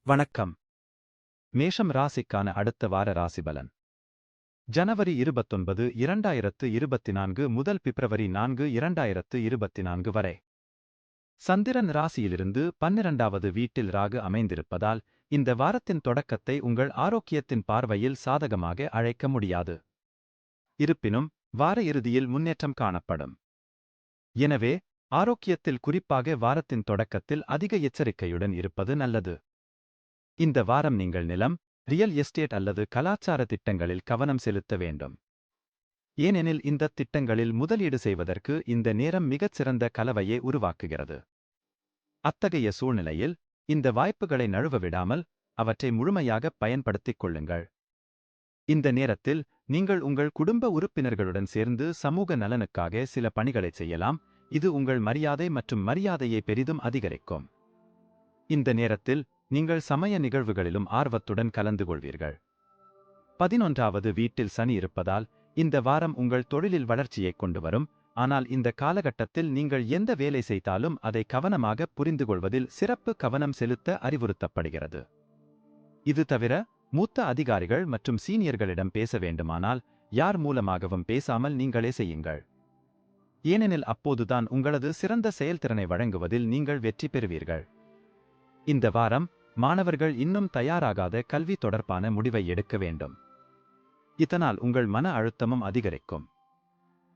வணக்கம். மேஷம் ராசிக்கான அடுத்த வார ராசிபலன். ஜனவரி 29, 2024 முதல் பிப்ரவரி 4, 2024 வரை. சந்திரன் ராசியிலிருந்து 12வது வீட்டில் ராகு அமைந்திருப்பதால், இந்த வாரத்தின் தொடக்கத்தை உங்கள் ஆரோக்கியத்தின் பார்வையில் சாதகமாக அழைக்க முடியாது. இருப்பினும், வார இறுதியில் முன்னேற்றம் காணப்படும். எனவே, ஆரோக்கியத்தில் குறிப்பாக வாரத்தின் தொடக்கத்தில் அதிக எச்சரிக்கையுடன் இருப்பது நல்லது. இந்த வாரம் நீங்கள் நிலம், ரியல் எஸ்டேட் அல்லது கலாச்சார திட்டங்களில் கவனம் செலுத்த வேண்டும். ஏனெனில் இந்த திட்டங்களில் முதலீடு செய்வதற்கு இந்த நேரம் மிகச்சிறந்த கலவையை உருவாக்குகிறது. அத்தகைய சூழ்நிலையில், இந்த வாய்ப்புகளை நழுவ விடாமல், அவற்றை முழுமையாக பயன்படுத்திக் கொள்ளுங்கள். இந்த நேரத்தில், நீங்கள் உங்கள் குடும்ப உறுப்பினர்களுடன் சேர்ந்து சமூக நலனுக்காக சில பணிகளை செய்யலாம், இது உங்கள் மரியாதை மற்றும் மரியாதையை பெரிதும் அதிகரிக்கும். இந்த நேரத்தில், நீங்கள் சமய நிகழ்வுகளிலும் ஆர்வத்துடன் கலந்து கொள்வீர்கள். 11வது வீட்டில் சனி இருப்பதால், இந்த வாரம் உங்கள் தொழிலில் வளர்ச்சியை கொண்டு வரும், ஆனால் இந்த காலகட்டத்தில் நீங்கள் எந்த வேலை செய்தாலும் அதை கவனமாக புரிந்துகொள்வதில் சிறப்பு கவனம் செலுத்த அறிவுறுத்தப்படுகிறது. இது தவிர, மூத்த அதிகாரிகள் மற்றும் சீனியர்களிடம் பேச வேண்டுமானால், யார் மூலமாகவும் பேசாமல் நீங்களே செய்யுங்கள். ஏனெனில் அப்போதுதான் உங்களது சிறந்த செயல்திறனை வழங்குவதில் நீங்கள் வெற்றி பெறுவீர்கள். இந்த வாரம், மாணவர்கள் இன்னும் தயாராகாத கல்வி தொடர்பான முடிவை எடுக்க வேண்டும். இதனால் உங்கள் மன அழுத்தமும் அதிகரிக்கும்.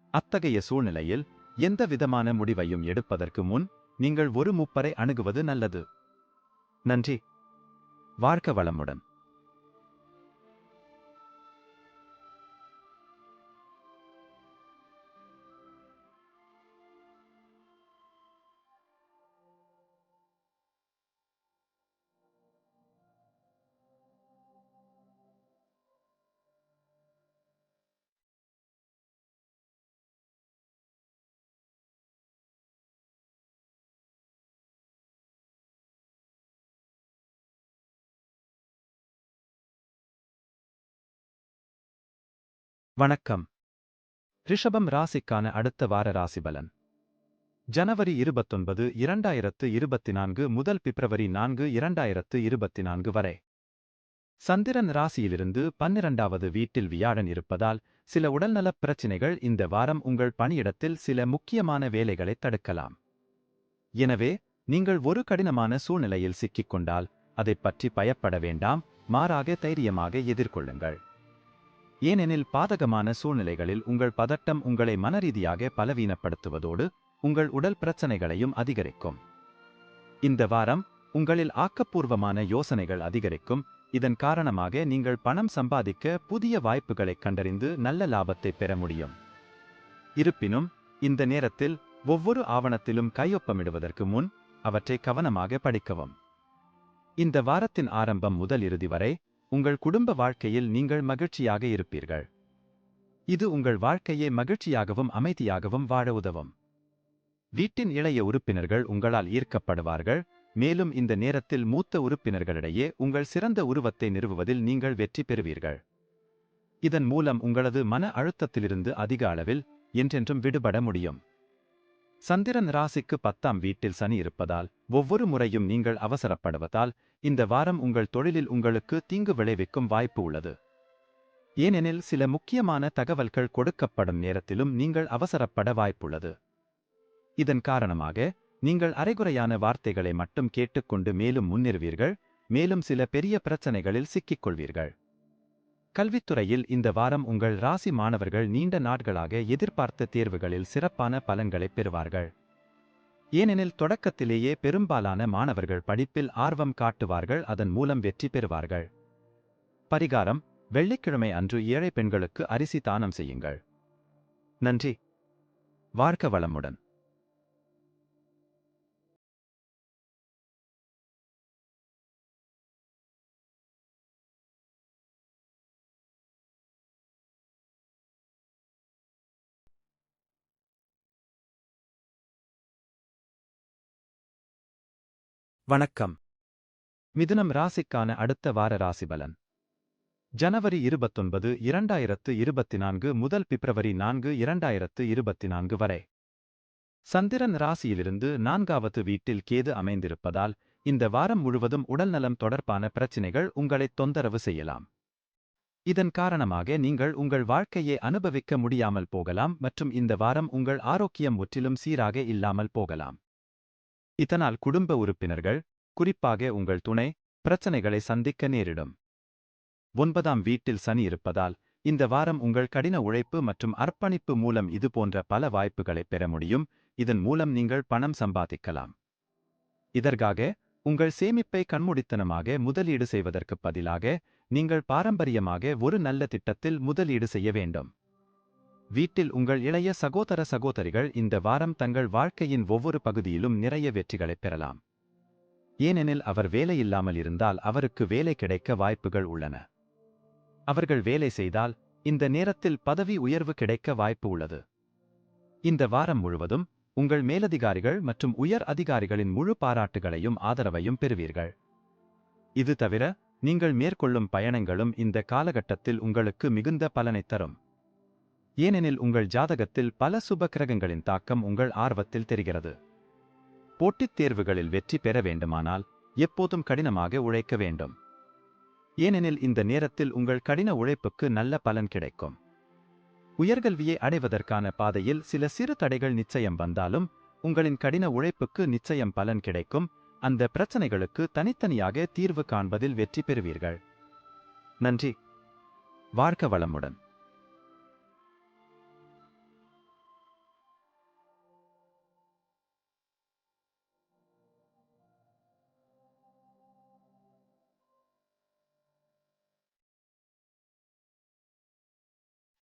அத்தகைய சூழ்நிலையில், எந்த விதமான முடிவையும் எடுப்பதற்கு முன், நீங்கள் ஒரு மூப்பரை அணுகுவது நல்லது. நன்றி. வாழ்க வளமுடன். வணக்கம். ரிஷபம் ராசிக்கான அடுத்த வார ராசிபலன். ஜனவரி 29, 2024 முதல் பிப்ரவரி 4, 2024 வரை. சந்திரன் ராசியிலிருந்து 12வது வீட்டில் வியாழன் இருப்பதால், சில உடல்நலப் பிரச்சினைகள் இந்த வாரம் உங்கள் பணியிடத்தில் சில முக்கியமான வேலைகளை தடுக்கலாம். எனவே, நீங்கள் ஒரு கடினமான சூழ்நிலையில் சிக்கிக்கொண்டால், அதைப் பற்றி பயப்பட வேண்டாம், மாறாக தைரியமாக எதிர்கொள்ளுங்கள். ஏனெனில் பாதகமான சூழ்நிலைகளில் உங்கள் பதட்டம் உங்களை மனரீதியாக பலவீனப்படுத்துவதோடு, உங்கள் உடல் பிரச்சனைகளையும் அதிகரிக்கும். இந்த வாரம், உங்களில் ஆக்கப்பூர்வமான யோசனைகள் அதிகரிக்கும், இதன் காரணமாக நீங்கள் பணம் சம்பாதிக்க புதிய வாய்ப்புகளைக் கண்டறிந்து நல்ல லாபத்தை பெற முடியும். இருப்பினும், இந்த நேரத்தில், ஒவ்வொரு ஆவணத்திலும் கையொப்பமிடுவதற்கு முன், அவற்றை கவனமாக படிக்கவும். இந்த வாரத்தின் ஆரம்பம் முதல் இறுதி வரை, உங்கள் குடும்ப வாழ்க்கையில் நீங்கள் மகிழ்ச்சியாக இருப்பீர்கள். இது உங்கள் வாழ்க்கையை மகிழ்ச்சியாகவும் அமைதியாகவும் வாழ உதவும். வீட்டின் இளைய உறுப்பினர்கள் உங்களால் ஈர்க்கப்படுவார்கள், மேலும் இந்த நேரத்தில் மூத்த உறுப்பினர்களிடையே உங்கள் சிறந்த உருவத்தை நிறுவுவதில் நீங்கள் வெற்றி பெறுவீர்கள். இதன் மூலம் உங்களது மன அழுத்தத்திலிருந்து அதிக அளவில், என்றென்றும் விடுபட முடியும். சந்திரன் ராசிக்கு 10ஆம் வீட்டில் சனி இருப்பதால், ஒவ்வொரு முறையும் நீங்கள் அவசரப்படுவதால், இந்த வாரம் உங்கள் தொழிலில் உங்களுக்கு தீங்கு விளைவிக்கும் வாய்ப்பு உள்ளது. ஏனெனில் சில முக்கியமான தகவல்கள் கொடுக்கப்படும் நேரத்திலும் நீங்கள் அவசரப்பட வாய்ப்புள்ளது. இதன் காரணமாக, நீங்கள் அரைகுறையான வார்த்தைகளை மட்டும் கேட்டுக்கொண்டு மேலும் முன்னேறுவீர்கள், மேலும் சில பெரிய பிரச்சனைகளில் சிக்கிக்கொள்வீர்கள். கல்வித்துறையில் இந்த வாரம் உங்கள் ராசி மாணவர்கள் நீண்ட நாட்களாக எதிர்பார்த்த தேர்வுகளில் சிறப்பான பலன்களை பெறுவார்கள். ஏனெனில் தொடக்கத்திலேயே பெரும்பாலான மாணவர்கள் படிப்பில் ஆர்வம் காட்டுவார்கள், அதன் மூலம் வெற்றி பெறுவார்கள். பரிகாரம்: வெள்ளிக்கிழமை அன்று ஏழை பெண்களுக்கு அரிசி தானம் செய்யுங்கள். நன்றி. வாழ்க வளமுடன். வணக்கம். மிதுனம் ராசிக்கான அடுத்த வார ராசிபலன். ஜனவரி 29, 2024 முதல் பிப்ரவரி 4, 2024 வரை. சந்திரன் ராசியிலிருந்து 4வது வீட்டில் கேது அமைந்திருப்பதால், இந்த வாரம் முழுவதும் உடல்நலம் தொடர்பான பிரச்சினைகள் உங்களை தொந்தரவு செய்யலாம். இதன் காரணமாக நீங்கள் உங்கள் வாழ்க்கையை அனுபவிக்க முடியாமல் போகலாம் மற்றும் இந்த வாரம் உங்கள் ஆரோக்கியம் முற்றிலும் சீராக இல்லாமல் போகலாம். இதனால் குடும்ப உறுப்பினர்கள், குறிப்பாக உங்கள் துணை, பிரச்சனைகளை சந்திக்க நேரிடும். 9ஆம் வீட்டில் சனி இருப்பதால் இந்த வாரம் உங்கள் கடின உழைப்பு மற்றும் அர்ப்பணிப்பு மூலம் இதுபோன்ற பல வாய்ப்புகளை பெற முடியும். இதன் மூலம் நீங்கள் பணம் சம்பாதிக்கலாம். இதற்காக உங்கள் சேமிப்பை கண்மூடித்தனமாக முதலீடு செய்வதற்குப் பதிலாக நீங்கள் பாரம்பரியமாக ஒரு நல்ல திட்டத்தில் முதலீடு செய்ய வேண்டும். வீட்டில் உங்கள் இளைய சகோதர சகோதரிகள் இந்த வாரம் தங்கள் வாழ்க்கையின் ஒவ்வொரு பகுதியிலும் நிறைய வெற்றிகளைப் பெறலாம். ஏனெனில் அவர் வேலையில்லாமல் இருந்தால் அவருக்கு வேலை கிடைக்க வாய்ப்புகள் உள்ளன. அவர்கள் வேலை செய்தால் இந்த நேரத்தில் பதவி உயர்வு கிடைக்க வாய்ப்பு உள்ளது. இந்த வாரம் முழுவதும் உங்கள் மேலதிகாரிகள் மற்றும் உயர் அதிகாரிகளின் முழு பாராட்டுகளையும் ஆதரவையும் பெறுவீர்கள். இது தவிர நீங்கள் மேற்கொள்ளும் பயணங்களும் இந்த காலகட்டத்தில் உங்களுக்கு மிகுந்த பலனைத் தரும். ஏனெனில் உங்கள் ஜாதகத்தில் பல சுப கிரகங்களின் தாக்கம் உங்கள் ஆர்வத்தில் தெரிகிறது. போட்டித் தேர்வுகளில் வெற்றி பெற வேண்டுமானால் எப்போதும் கடினமாக உழைக்க வேண்டும். ஏனெனில் இந்த நேரத்தில் உங்கள் கடின உழைப்புக்கு நல்ல பலன் கிடைக்கும். உயர்கல்வியை அடைவதற்கான பாதையில் சில சிறு தடைகள் நிச்சயம் வந்தாலும் உங்களின் கடின உழைப்புக்கு நிச்சயம் பலன் கிடைக்கும். அந்த பிரச்சனைகளுக்கு தனித்தனியாக தீர்வு காண்பதில் வெற்றி பெறுவீர்கள். நன்றி. வாழ்க வளமுடன்.